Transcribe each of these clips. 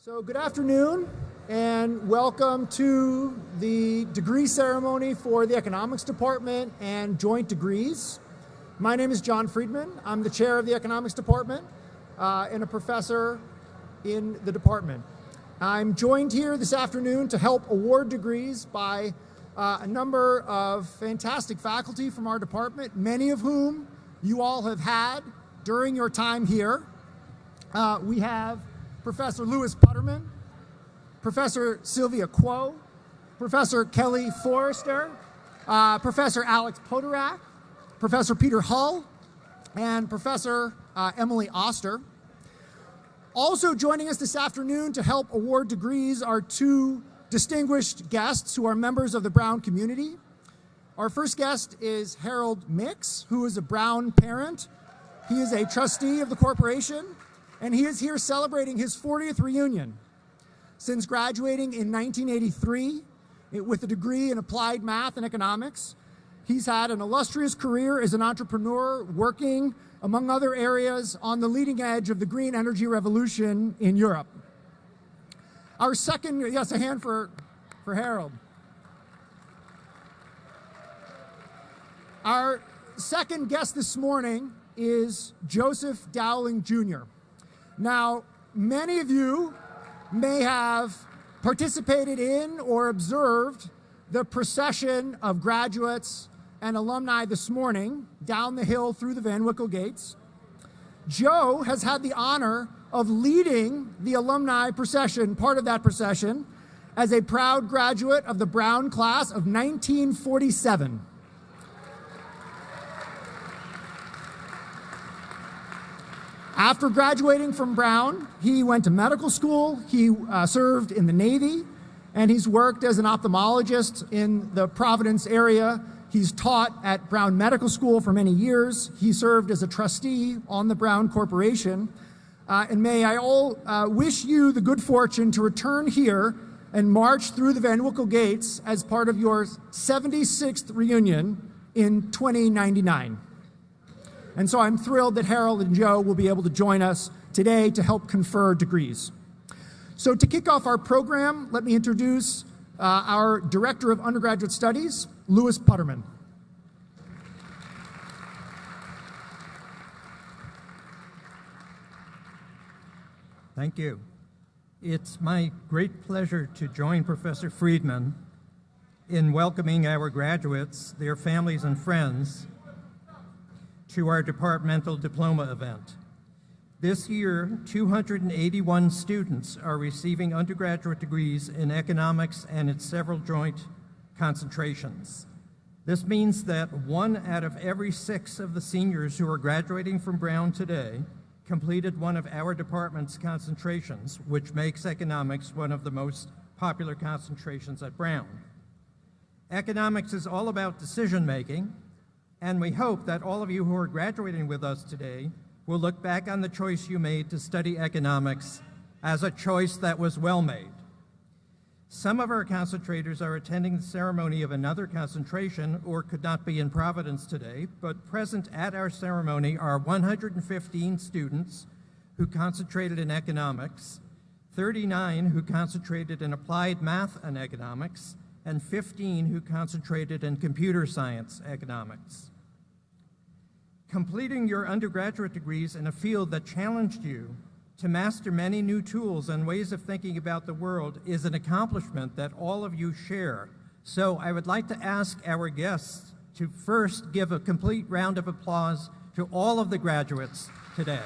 So good afternoon and welcome to the degree ceremony for the Economics Department and Joint Degrees. My name is John Friedman. I'm the chair of the Economics Department and a professor in the department. I'm joined here this afternoon to help award degrees by a number of fantastic faculty from our department, many of whom you all have had during your time here. We have Professor Louis Putterman, Professor Sylvia Kuo, Professor Kelly Forrester, Professor Alex Podorak, Professor Peter Hull, and Professor Emily Oster. Also joining us this afternoon to help award degrees are two distinguished guests who are members of the Brown community. Our first guest is Harold Mix, who is a Brown parent. He is a trustee of the corporation, and he is here celebrating his 40th reunion. Since graduating in 1983 with a degree in applied math and economics, he's had an illustrious career as an entrepreneur working, among other areas, on the leading edge of the green energy revolution in Europe. Our second, yes, a hand for Harold. Our second guest this morning is Joseph Dowling Jr. Now, many of you may have participated in or observed the procession of graduates and alumni this morning down the hill through the Van Wickle gates. Joe has had the honor of leading the alumni procession, part of that procession, as a proud graduate of the Brown class of 1947. After graduating from Brown, he went to medical school, he served in the Navy, and he's worked as an ophthalmologist in the Providence area. He's taught at Brown Medical School for many years. He served as a trustee on the Brown Corporation. And may I all wish you the good fortune to return here and march through the Van Wickle gates as part of your 76th reunion in 2099. And so I'm thrilled that Harold and Joe will be able to join us today to help confer degrees. So to kick off our program, let me introduce our Director of Undergraduate Studies, Louis Putterman. Thank you. It's my great pleasure to join Professor Friedman in welcoming our graduates, their families and friends, to our departmental diploma event. This year, 281 students are receiving undergraduate degrees in economics and its several joint concentrations. This means that 1 out of every 6 of the seniors who are graduating from Brown today completed one of our department's concentrations, which makes economics one of the most popular concentrations at Brown. Economics is all about decision-making, and we hope that all of you who are graduating with us today will look back on the choice you made to study economics as a choice that was well made. Some of our concentrators are attending the ceremony of another concentration or could not be in Providence today, but present at our ceremony are 115 students who concentrated in economics, 39 who concentrated in applied math and economics, and 15 who concentrated in computer science economics. Completing your undergraduate degrees in a field that challenged you to master many new tools and ways of thinking about the world is an accomplishment that all of you share. So I would like to ask our guests to first give a complete round of applause to all of the graduates today.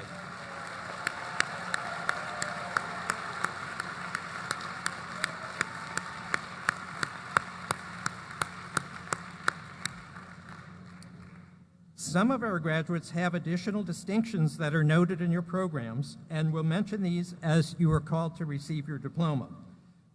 Some of our graduates have additional distinctions that are noted in your programs, and we'll mention these as you are called to receive your diploma.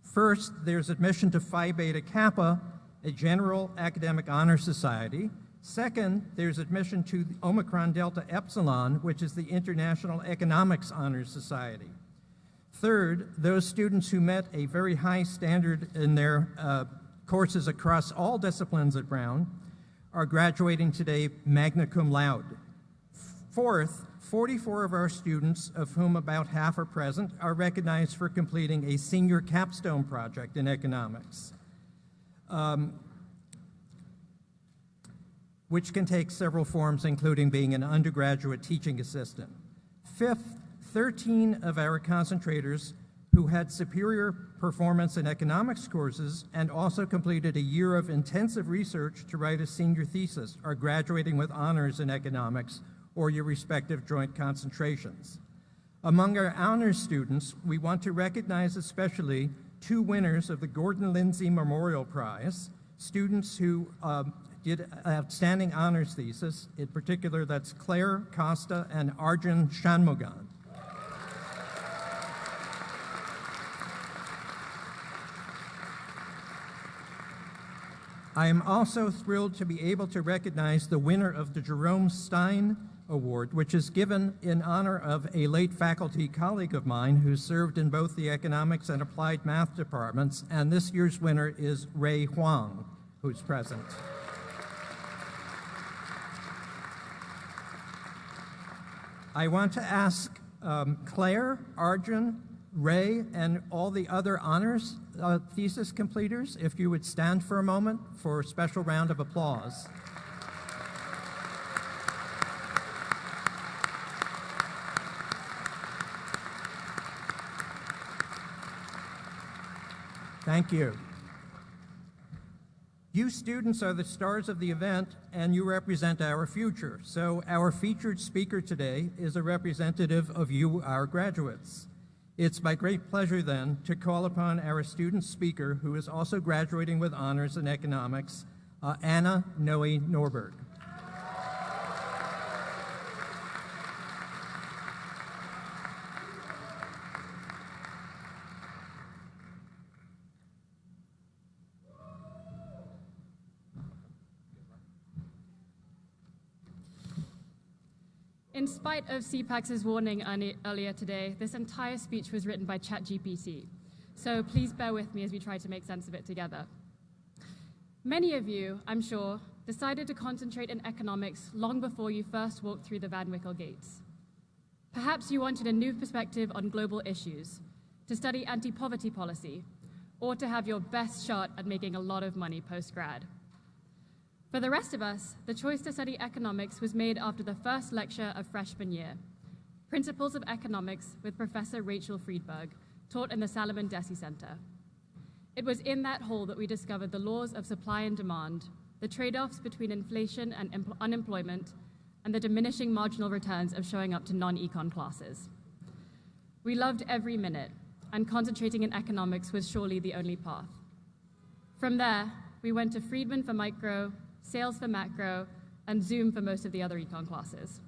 First, there's admission to Phi Beta Kappa, a general academic honor society. Second, there's admission to the Omicron Delta Epsilon, which is the International Economics Honors Society. Third, those students who met a very high standard in their courses across all disciplines at Brown are graduating today magna cum laude. Fourth, 44 of our students, of whom about half are present, are recognized for completing a senior capstone project in economics, which can take several forms, including being an undergraduate teaching assistant. Fifth, 13 of our concentrators who had superior performance in economics courses and also completed a year of intensive research to write a senior thesis are graduating with honors in economics or your respective joint concentrations. Among our honors students, we want to recognize especially 2 winners of the Gordon Lindsay Memorial Prize, students who did an outstanding honors thesis. In particular, that's Claire Costa and Arjun Shanmugan. I am also thrilled to be able to recognize the winner of the Jerome Stein Award, which is given in honor of a late faculty colleague of mine who served in both the economics and applied math departments, and this year's winner is Ray Huang, who's present. I want to ask Claire, Arjun, Ray, and all the other honors thesis completers, if you would stand for a moment for a special round of applause. Thank you. You students are the stars of the event, and you represent our future. So our featured speaker today is a representative of you, our graduates. It's my great pleasure then to call upon our student speaker, who is also graduating with honors in economics, Anna Noe Norberg. In spite of CPAC's warning earlier today, this entire speech was written by ChatGPT. So please bear with me as we try to make sense of it together. Many of you, I'm sure, decided to concentrate in economics long before you first walked through the Van Wickle gates. Perhaps you wanted a new perspective on global issues, to study anti-poverty policy, or to have your best shot at making a lot of money post-grad. For the rest of us, the choice to study economics was made after the first lecture of freshman year, Principles of Economics with Professor Rachel Friedberg, taught in the Salomon Dessy Center. It was in that hall that we discovered the laws of supply and demand, the trade-offs between inflation and unemployment, and the diminishing marginal returns of showing up to non-econ classes. We loved every minute, and concentrating in economics was surely the only path. From there, we went to Friedman for micro, Sales for macro, and Zoom for most of the other econ classes.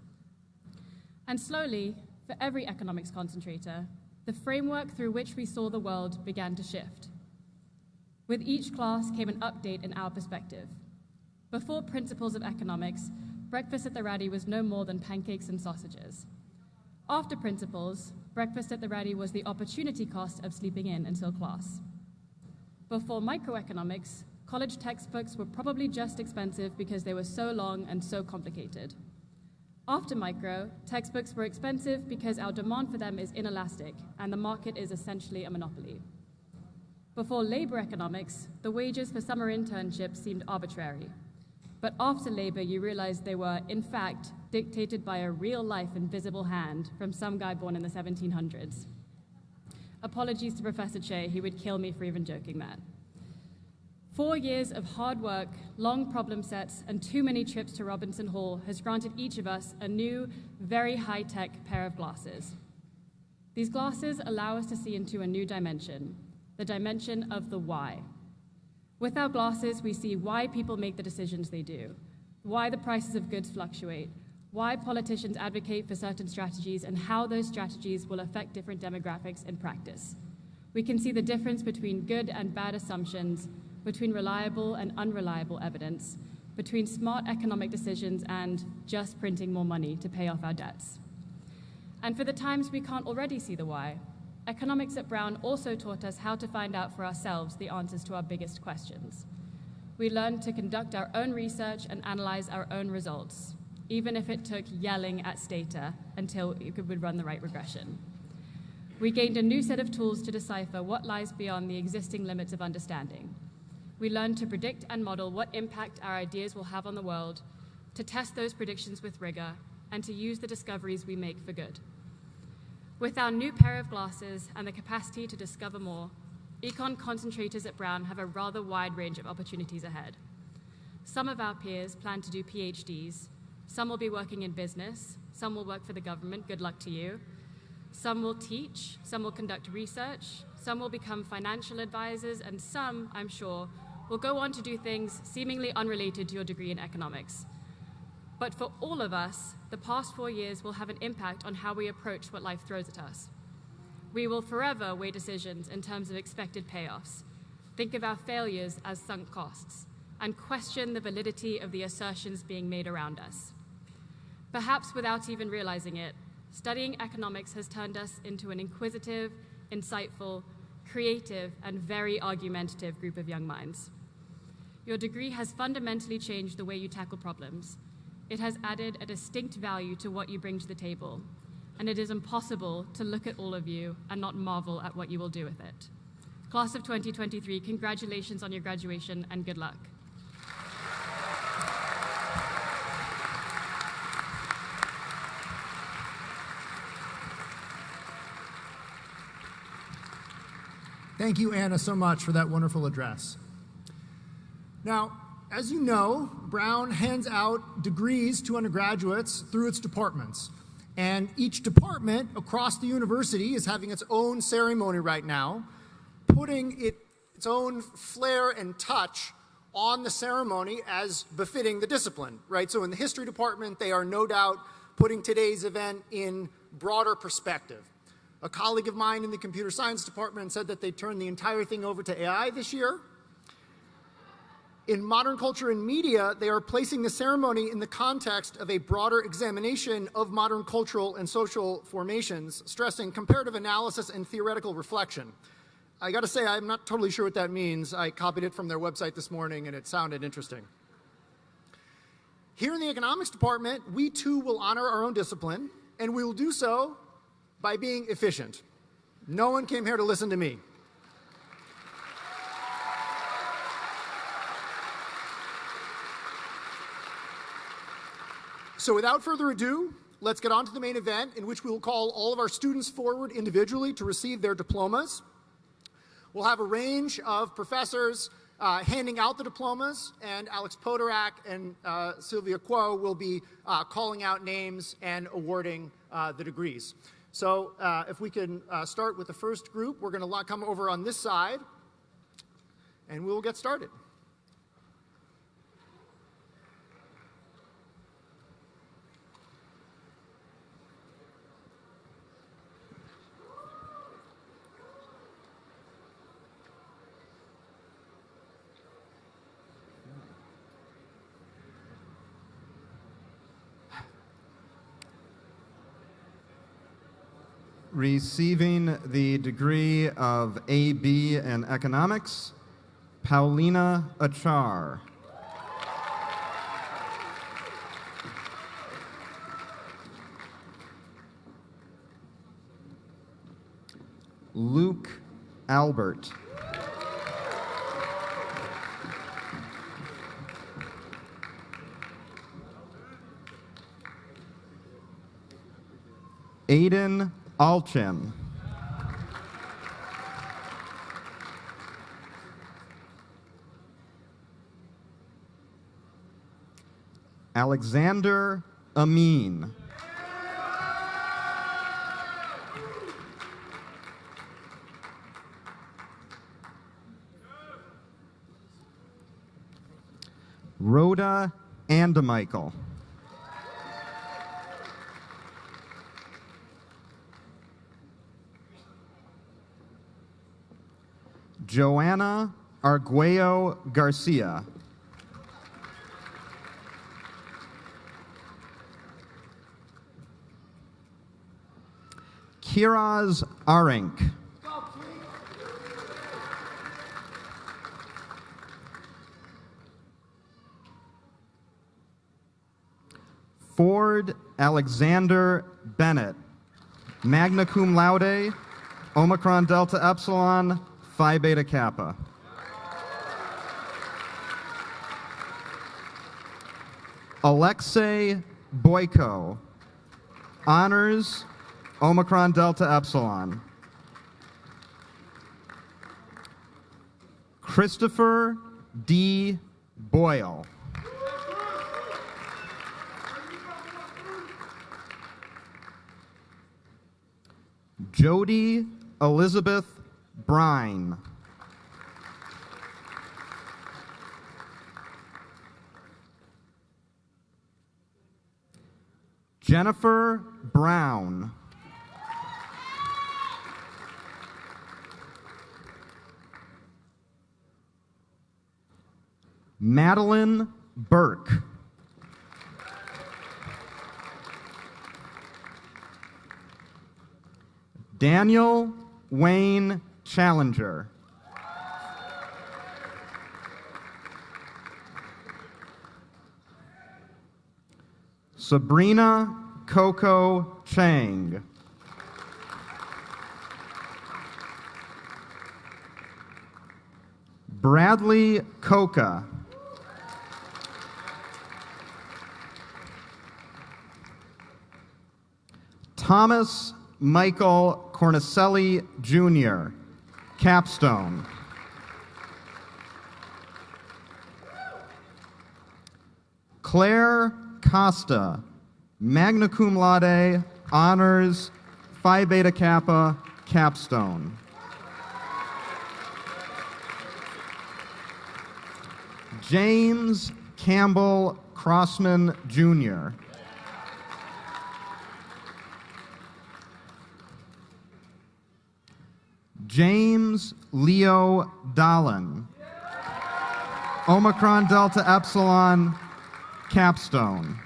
And slowly, for every economics concentrator, the framework through which we saw the world began to shift. With each class came an update in our perspective. Before Principles of Economics, breakfast at the Raddy was no more than pancakes and sausages. After Principles, breakfast at the Raddy was the opportunity cost of sleeping in until class. Before microeconomics, college textbooks were probably just expensive because they were so long and so complicated. After micro, textbooks were expensive because our demand for them is inelastic and the market is essentially a monopoly. Before labor economics, the wages for summer internships seemed arbitrary. But after labor, you realized they were, in fact, dictated by a real-life invisible hand from some guy born in the 1700s. Apologies to Professor Che, he would kill me for even joking that. 4 years of hard work, long problem sets, and too many trips to Robinson Hall has granted each of us a new, very high-tech pair of glasses. These glasses allow us to see into a new dimension, the dimension of the why. With our glasses, we see why people make the decisions they do, why the prices of goods fluctuate, why politicians advocate for certain strategies, and how those strategies will affect different demographics in practice. We can see the difference between good and bad assumptions, between reliable and unreliable evidence, between smart economic decisions and just printing more money to pay off our debts. And for the times we can't already see the why, economics at Brown also taught us how to find out for ourselves the answers to our biggest questions. We learned to conduct our own research and analyze our own results. even if it took yelling at Stata until it would run the right regression. We gained a new set of tools to decipher what lies beyond the existing limits of understanding. We learned to predict and model what impact our ideas will have on the world, to test those predictions with rigor, and to use the discoveries we make for good. With our new pair of glasses and the capacity to discover more, econ concentrators at Brown have a rather wide range of opportunities ahead. Some of our peers plan to do PhDs, some will be working in business, some will work for the government, good luck to you. Some will teach, some will conduct research, some will become financial advisors, and some, I'm sure, will go on to do things seemingly unrelated to your degree in economics. But for all of us, the past 4 years will have an impact on how we approach what life throws at us. We will forever weigh decisions in terms of expected payoffs, think of our failures as sunk costs, and question the validity of the assertions being made around us. Perhaps without even realizing it, studying economics has turned us into an inquisitive, insightful, creative, and very argumentative group of young minds. Your degree has fundamentally changed the way you tackle problems. It has added a distinct value to what you bring to the table, and it is impossible to look at all of you and not marvel at what you will do with it. Class of 2023, congratulations on your graduation and good luck. Thank you, Anna, so much for that wonderful address. Now, as you know, Brown hands out degrees to undergraduates through its departments. And each department across the university is having its own ceremony right now, putting its own flair and touch on the ceremony as befitting the discipline, right? So in the history department, they are no doubt putting today's event in broader perspective. A colleague of mine in the computer science department said that they turned the entire thing over to AI this year. In modern culture and media, they are placing the ceremony in the context of a broader examination of modern cultural and social formations, stressing comparative analysis and theoretical reflection. I gotta say, I'm not totally sure what that means. I copied it from their website this morning and it sounded interesting. Here in the economics department, we too will honor our own discipline, and we will do so by being efficient. No one came here to listen to me. So without further ado, let's get on to the main event, in which we will call all of our students forward individually to receive their diplomas. We'll have a range of professors handing out the diplomas, and Alex Podorak and Sylvia Kuo will be calling out names and awarding the degrees. So if we can start with the first group, we're going to come over on this side, and we will get started. Receiving the degree of AB in economics, Paulina Achar. Luke Albert. Aiden Alchin. Alexander Amin. Rhoda Andemichael. Joanna Arguello Garcia. Kiraz Arink. Ford Alexander Bennett, magna cum laude, Omicron Delta Epsilon, Phi Beta Kappa. Alexei Boyko, honors, Omicron Delta Epsilon. Christopher D. Boyle. Jody Elizabeth Brine. Jennifer Brown. Madeline Burke. Daniel Wayne Challenger. Sabrina Coco Chang. Bradley Coca. Thomas Michael Cornicelli Jr., capstone. Claire Costa, magna cum laude, honors, Phi Beta Kappa, capstone. James Campbell Crossman Jr. James Leo Dolan, Omicron Delta Epsilon, capstone.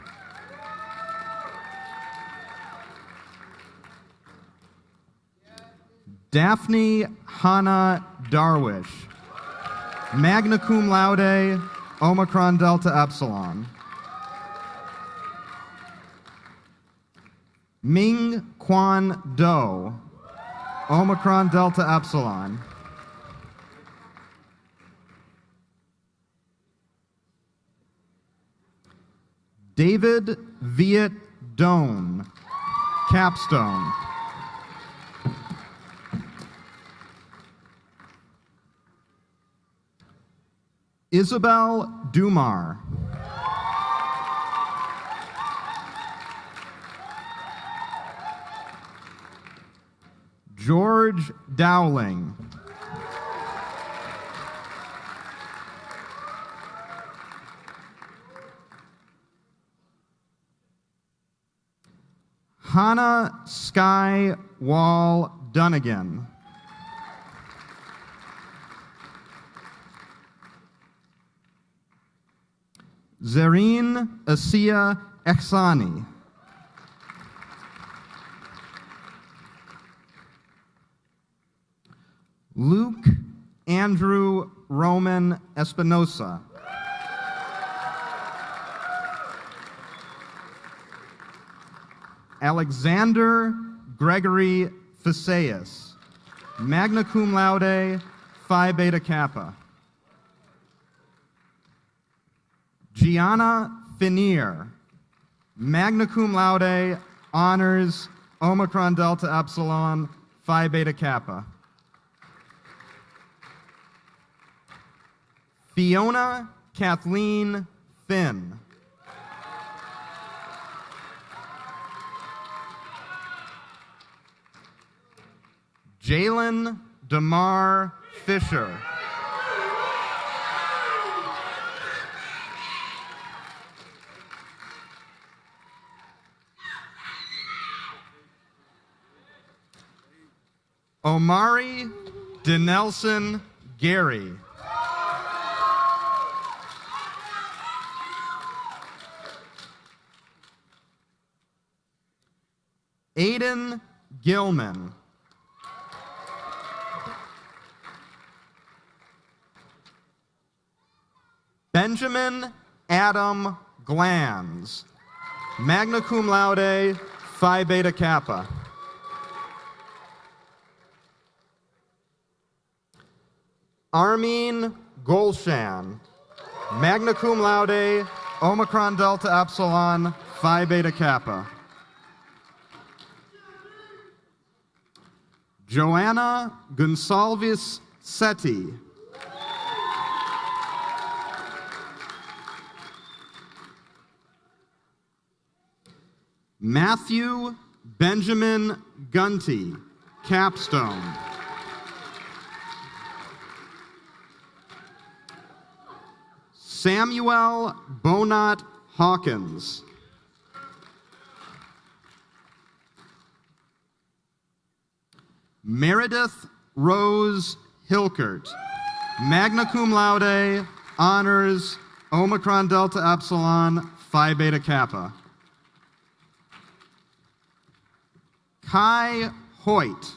Daphne Hannah Darwish, magna cum laude, Omicron Delta Epsilon. Ming Quan Do, Omicron Delta Epsilon. David Viet Doan, capstone. Isabel Dumar. George Dowling. Hannah Sky Wall Dunnigan. Zareen Asia Ehsani. Luke Andrew Roman Espinosa. Alexander Gregory Fiseus, magna cum laude, Phi Beta Kappa. Gianna Finier, magna cum laude, honors, Omicron Delta Epsilon, Phi Beta Kappa. Fiona Kathleen Finn. Jalen DeMar Fisher. Omari DeNelson Gary. Aiden Gilman. Benjamin Adam Glanz, Magna cum laude, Phi Beta Kappa. Armin Golshan, magna cum laude, Omicron Delta Epsilon, Phi Beta Kappa. Joanna Gonsalves Seti, Matthew Benjamin Gunty, capstone. Samuel Bonat Hawkins. Meredith Rose Hilkert, magna cum laude, honors, Omicron Delta Epsilon, Phi Beta Kappa. Kai Hoyt.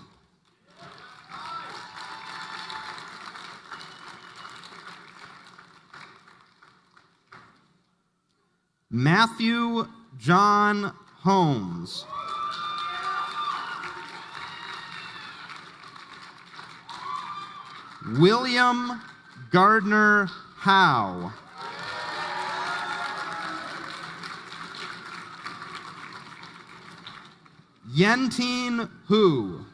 Matthew John Holmes. William Gardner Howe. Yentin Hu.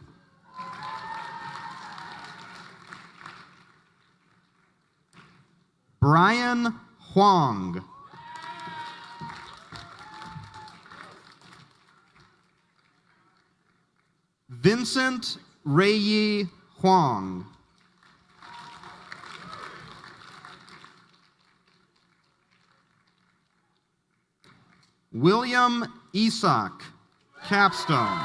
Brian Huang. Vincent Rei Huang. William Isak, capstone.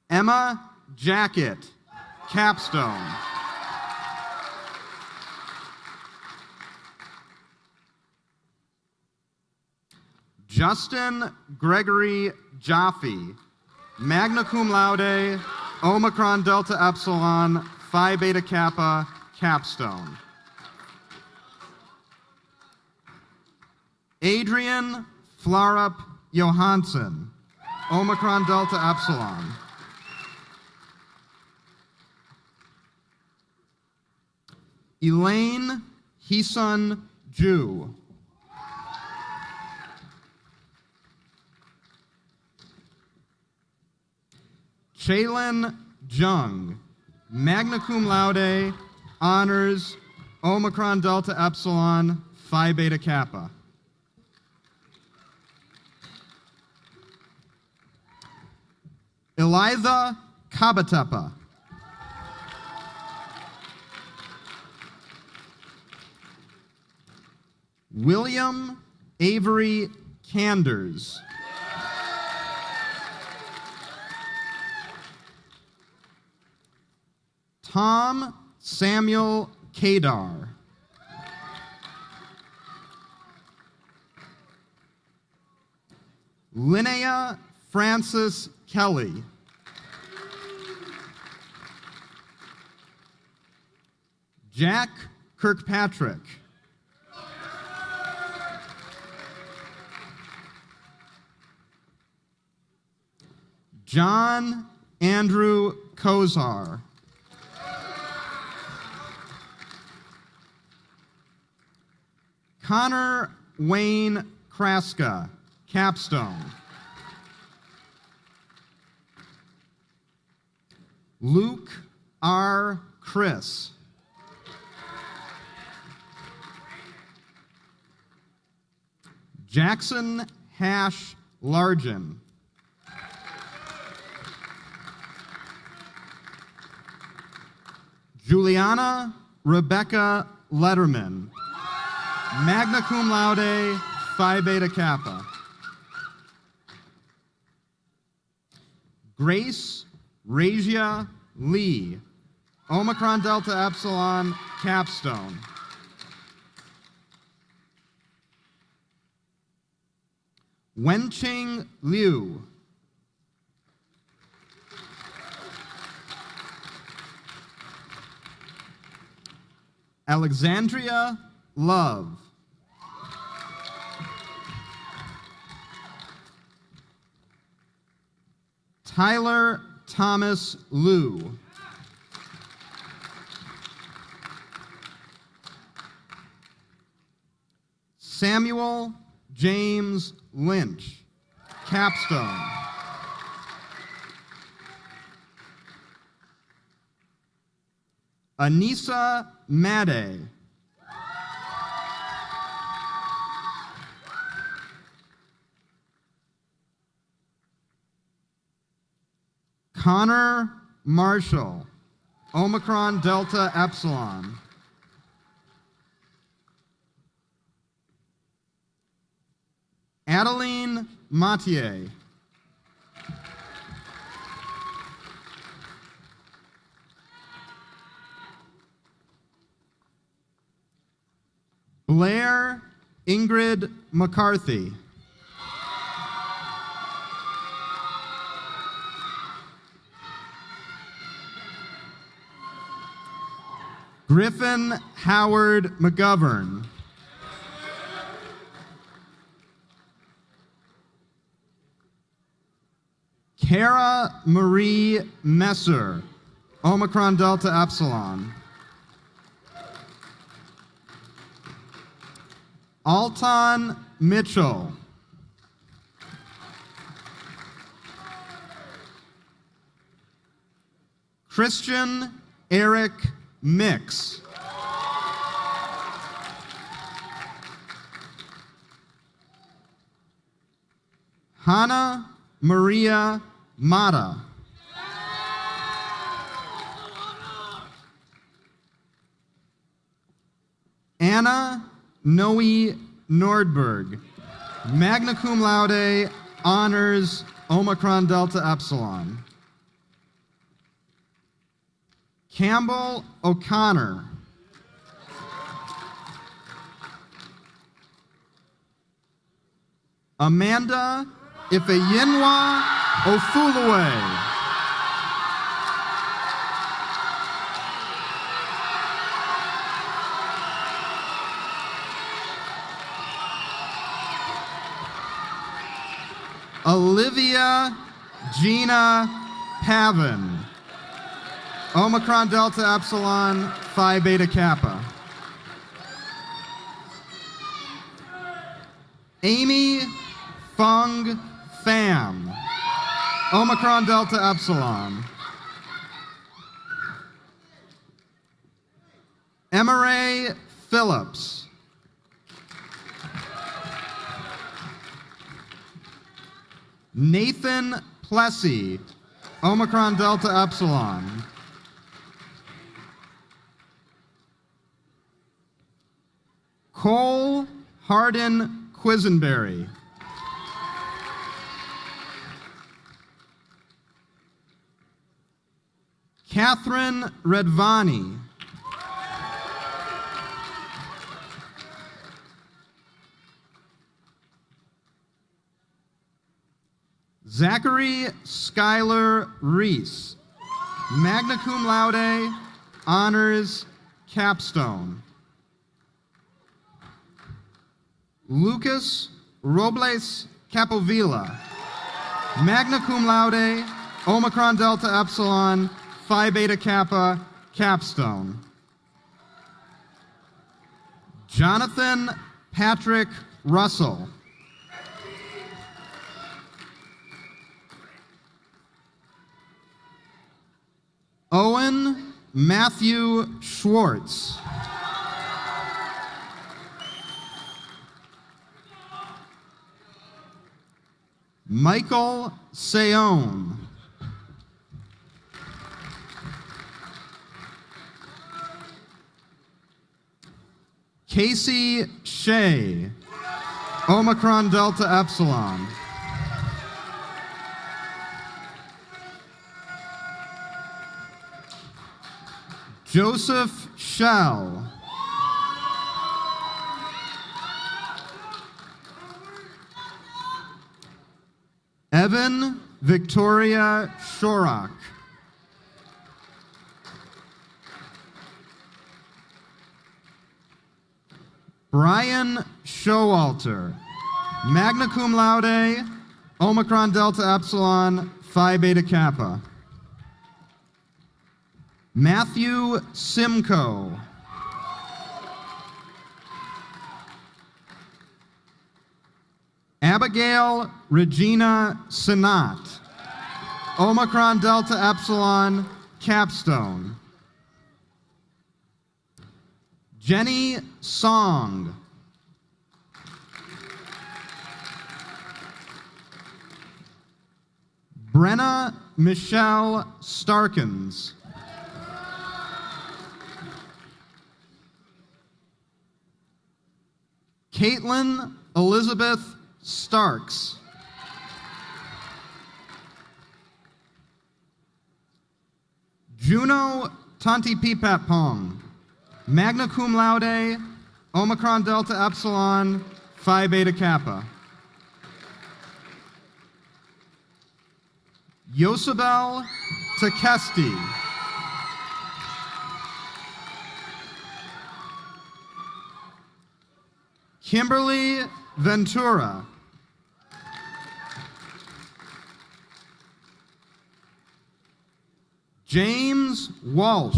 Emma Jacket, capstone. Justin Gregory Jaffe, magna cum laude, Omicron Delta Epsilon, Phi Beta Kappa, capstone. Adrian Flarup Johansson, Omicron Delta Epsilon. Elaine Heesun Ju. Shaylin Jung, magna cum laude, honors, Omicron Delta Epsilon, Phi Beta Kappa. Elitha Kabatepa. William Avery Canders. Tom Samuel Kadar. Linnea Francis Kelly. Jack Kirkpatrick. John Andrew Kozar. Connor Wayne Kraska, capstone. Luke R. Chris. Jackson Hash Largen. Juliana Rebecca Letterman, magna cum laude, Phi Beta Kappa. Grace Rasia Lee, Omicron Delta Epsilon, capstone. Wenqing Liu. Alexandria Love. Tyler Thomas Liu. Samuel James Lynch, capstone. Anissa Made. Connor Marshall, Omicron Delta Epsilon. Adeline Mathieu. Blair Ingrid McCarthy. Griffin Howard McGovern. Kara Marie Messer, Omicron Delta Epsilon. Alton Mitchell. Christian Eric Mix. Hannah Maria Mata. Anna Noe Nordberg, magna cum laude, honors, Omicron Delta Epsilon. Campbell O'Connor. Amanda Ifeyinwa Ofuluwe. Olivia Gina Pavin, Omicron Delta Epsilon Phi Beta Kappa. Amy Fung Pham, Omicron Delta Epsilon. Emma Phillips. Nathan Plessy, Omicron Delta Epsilon. Cole Hardin Quisenberry. Catherine Redvani. Zachary Schuyler Reese, magna cum laude, honors, capstone. Lucas Robles Capovilla, magna cum laude, Omicron Delta Epsilon, Phi Beta Kappa, capstone. Jonathan Patrick Russell. Owen Matthew Schwartz. Michael Seon. Casey Shea, Omicron Delta Epsilon. Joseph Shell. Evan Victoria Shorak. Brian Showalter, magna cum laude, Omicron Delta Epsilon, Phi Beta Kappa. Matthew Simcoe. Abigail Regina Sinat, Omicron Delta Epsilon, Capstone. Jenny Song. Brenna Michelle Starkins. Caitlin Elizabeth Starks. Juno Tanti Pipat Pong, magna cum laude, Omicron Delta Epsilon, Phi Beta Kappa. Yosabel Takesti. Kimberly Ventura. James Walsh.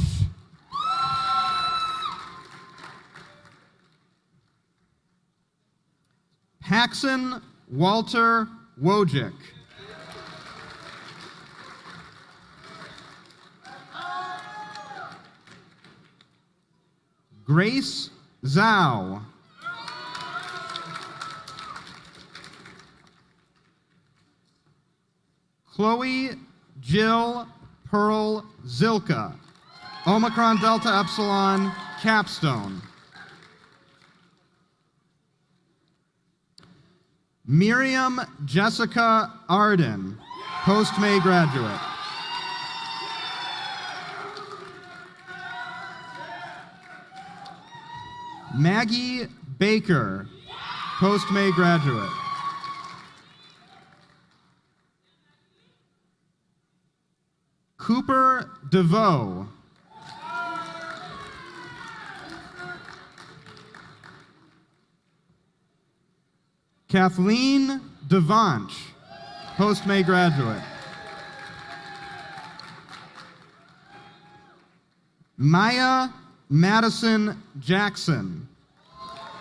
Paxson Walter Wojcik. Grace Zhao. Chloe Jill Pearl Zilka, Omicron Delta Epsilon, Capstone. Miriam Jessica Arden, post-May graduate. Maggie Baker, post-May graduate. Cooper DeVoe. Kathleen Devanch, post-May graduate. Maya Madison Jackson,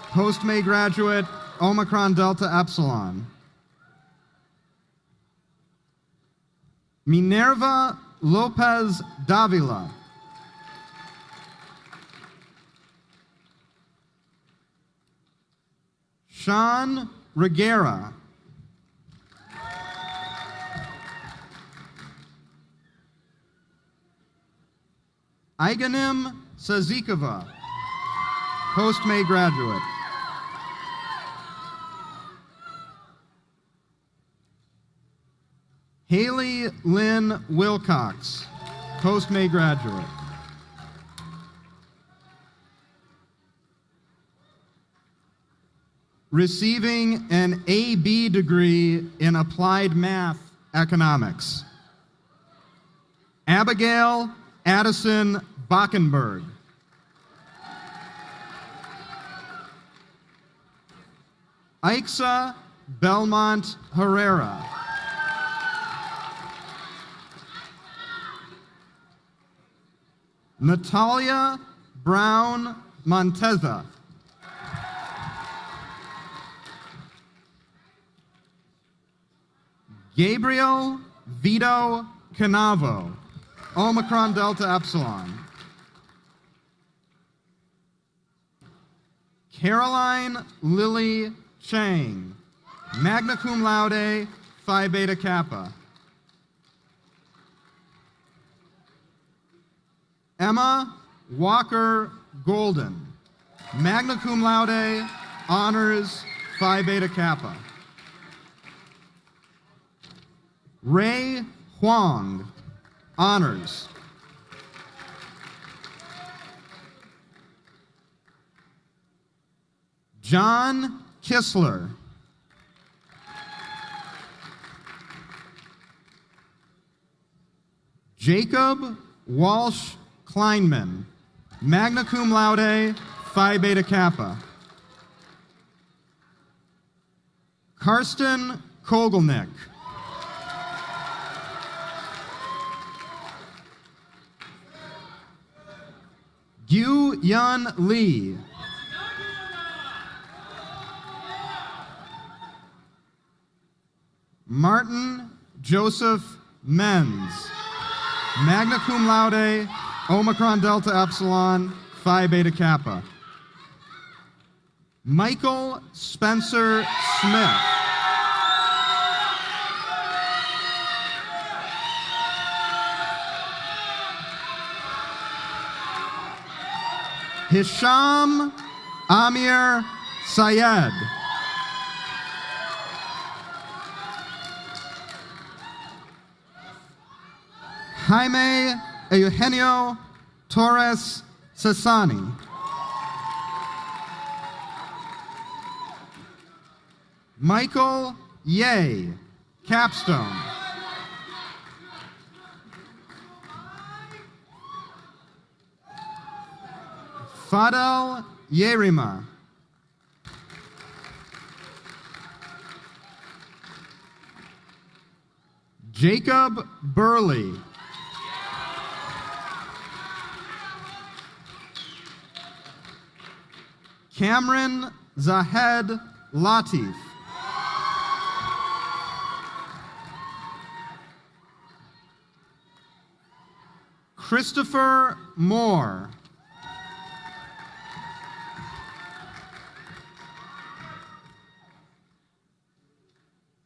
post-May graduate, Omicron Delta Epsilon. Minerva Lopez Davila. Sean Reguera. Iganim Sazikova, post-May graduate. Haley Lynn Wilcox, post-May graduate. Receiving an AB degree in Applied Math Economics, Abigail Addison Bockenberg. Aixa Belmont Herrera. Natalia Brown Monteza. Gabriel Vito Canavo, Omicron Delta Epsilon. Caroline Lily Chang, magna cum laude, Phi Beta Kappa. Emma Walker Golden, magna cum laude, honors, Phi Beta Kappa. Ray Huang, honors. John Kissler. Jacob Walsh Kleinman, magna cum laude, Phi Beta Kappa. Karsten Kogelnick. Gyu Yun Lee. Martin Joseph Menz, magna cum laude, Omicron Delta Epsilon, Phi Beta Kappa. Michael Spencer Smith. Hisham Amir Syed. Jaime Eugenio Torres Sassani. Michael Ye, capstone. Fadel Yerima. Jacob Burley. Cameron Zahed Latif. Christopher Moore.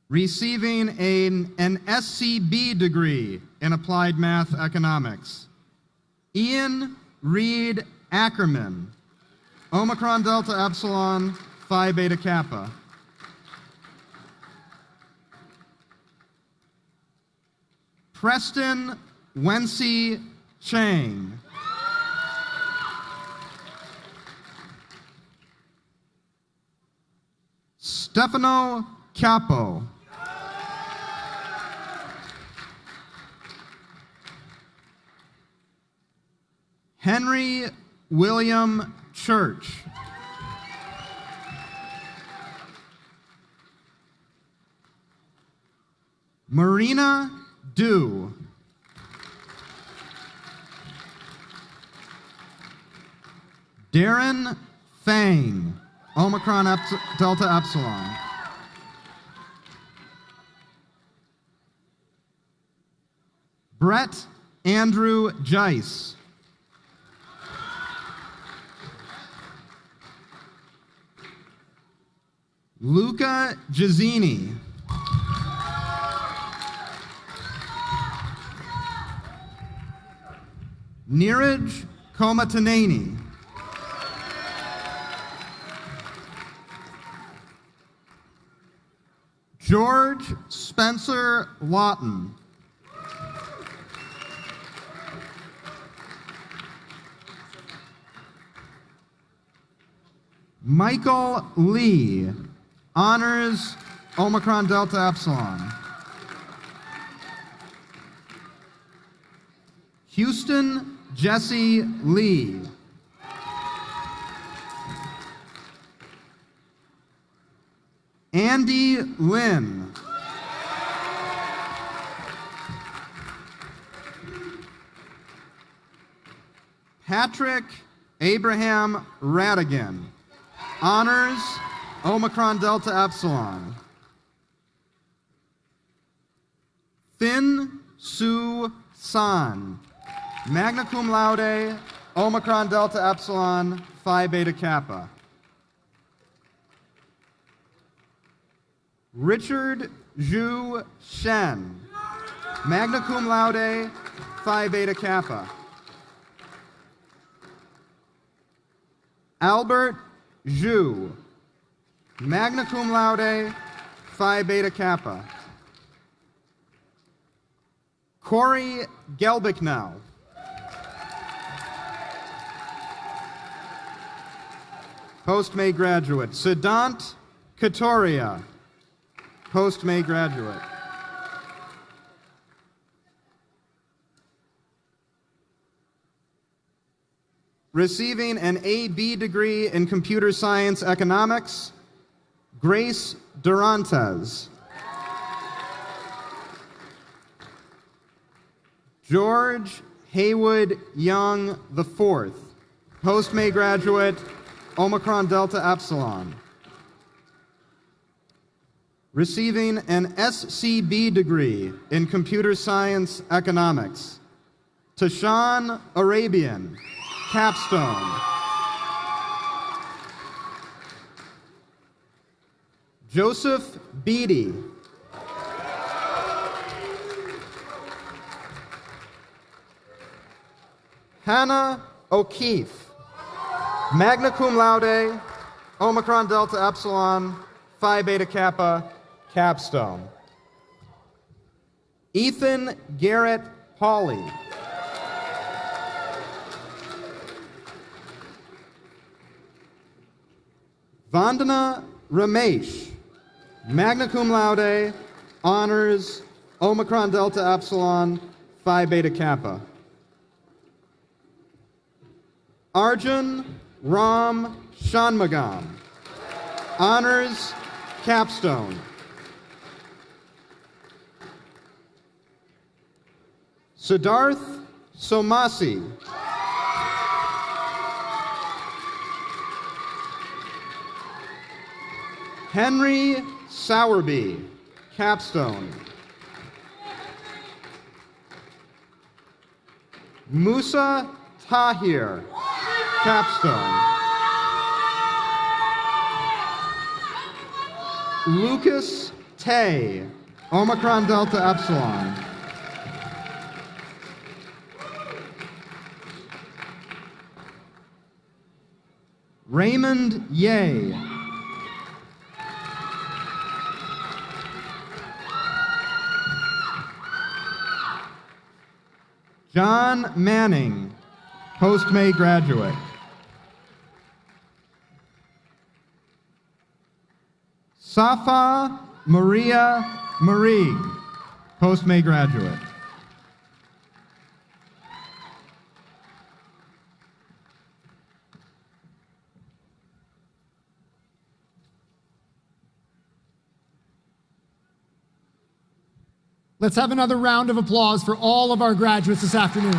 Receiving an SCB degree in Applied Math Economics, Ian Reed Ackerman, Omicron Delta Epsilon, Phi Beta Kappa. Preston Wency Chang. Stefano Capo. Henry William Church. Marina Du. Darren Fang, Omicron Delta Epsilon. Brett Andrew Jice. Luca Gizzini. Neeraj Komataneni. George Spencer Lawton. Michael Lee, honors Omicron Delta Epsilon. Houston Jesse Lee. Andy Lynn. Patrick Abraham Radigan, honors Omicron Delta Epsilon. Thin Sue San, magna cum laude, Omicron Delta Epsilon, Phi Beta Kappa. Richard Zhu Shen, magna cum laude, Phi Beta Kappa. Albert Zhu, magna cum laude, Phi Beta Kappa. Corey Gelbicknell. Post-May graduate. Siddhant Katoria, post-May graduate. Receiving an AB degree in computer science economics, Grace Durantes. George Haywood Young IV, post-May graduate, Omicron Delta Epsilon. Receiving an SCB degree in Computer Science Economics, Tashawn Arabian, capstone. Joseph Beatty. Hannah O'Keefe, magna cum laude, Omicron Delta Epsilon, Phi Beta Kappa, capstone. Ethan Garrett Hawley. Vandana Ramesh, magna cum laude, honors, Omicron Delta Epsilon, Phi Beta Kappa. Arjun Ram Shanmugam, honors, capstone. Siddharth Somasi. Henry Sowerby, capstone. Musa Tahir, capstone. Lucas Tay, Omicron Delta Epsilon. Raymond Ye. John Manning, post-May graduate. Safa Maria Marie, post-May graduate. Let's have another round of applause for all of our graduates this afternoon.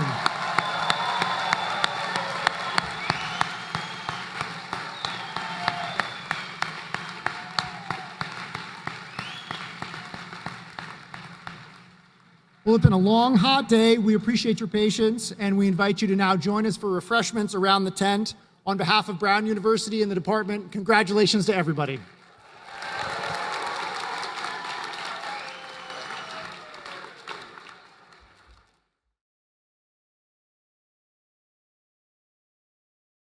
Well, it's been a long, hot day. We appreciate your patience, and we invite you to now join us for refreshments around the tent. On behalf of Brown University and the department, congratulations to everybody.